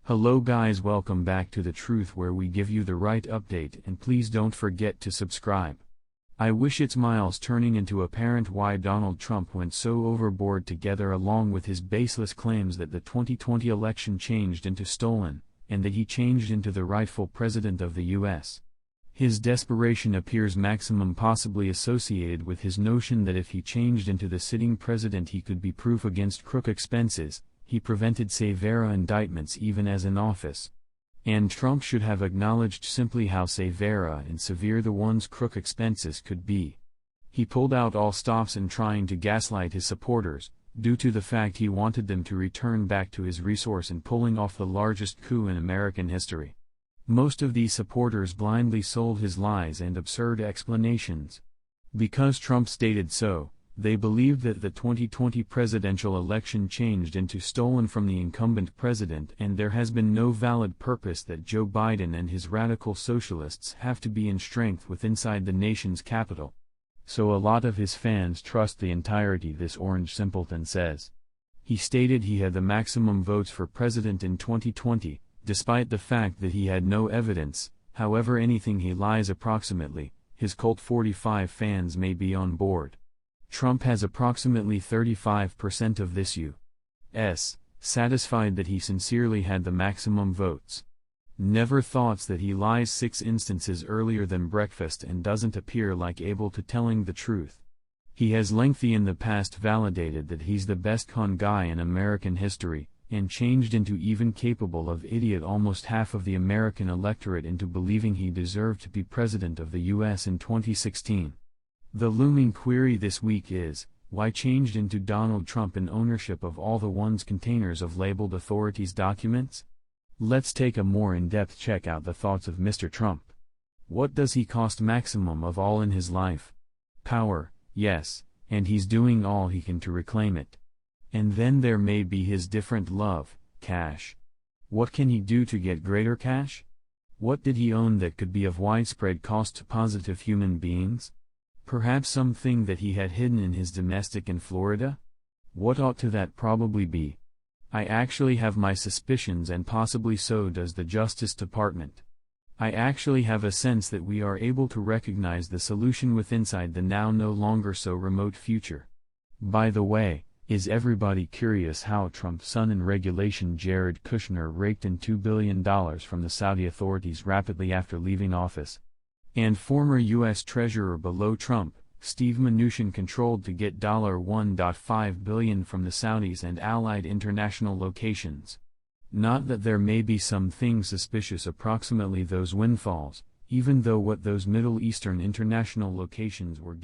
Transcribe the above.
Hello guys, welcome back to The Truth, where we give you the right update, and please don't forget to subscribe. I wish it's miles turning into apparent why Donald Trump went so overboard together along with his baseless claims that the 2020 election changed into stolen, and that he changed into the rightful president of the US. His desperation appears maximum possibly associated with his notion that if he changed into the sitting president he could be proof against crook expenses. He prevented severe indictments even as in office. And Trump should have acknowledged simply how severe and severe the one's crook expenses could be. He pulled out all stops in trying to gaslight his supporters, due to the fact he wanted them to return back to his resource in pulling off the largest coup in American history. Most of these supporters blindly sold his lies and absurd explanations. Because Trump stated so, they believed that the 2020 presidential election changed into stolen from the incumbent president, and there has been no valid purpose that Joe Biden and his radical socialists have to be in strength with inside the nation's capital. So a lot of his fans trust the entirety this orange simpleton says. He stated he had the maximum votes for president in 2020, despite the fact that he had no evidence. However, anything he lies approximately, his cult 45 fans may be on board. Trump has approximately 35% of this U.S., satisfied that he sincerely had the maximum votes. Never thoughts that he lies 6 instances earlier than breakfast and doesn't appear like able to telling the truth. He has lengthy in the past validated that he's the best con guy in American history, and changed into even capable of idiot almost half of the American electorate into believing he deserved to be president of the U.S. in 2016. The looming query this week is, why changed into Donald Trump in ownership of all the one's containers of labeled authorities' documents? Let's take a more in-depth check out the thoughts of Mr. Trump. What does he cost maximum of all in his life? Power, yes, and he's doing all he can to reclaim it. And then there may be his different love, cash. What can he do to get greater cash? What did he own that could be of widespread cost to positive human beings? Perhaps something that he had hidden in his domestic in Florida? What ought to that probably be? I actually have my suspicions, and possibly so does the Justice Department. I actually have a sense that we are able to recognize the solution with inside the now no longer so remote future. By the way, is everybody curious how Trump's son in regulation Jared Kushner raked in $2 billion from the Saudi authorities rapidly after leaving office? And former U.S. Treasurer below Trump, Steve Mnuchin, controlled to get $1.5 billion from the Saudis and allied international locations. Not that there may be something suspicious approximately those windfalls, even though what those Middle Eastern international locations were.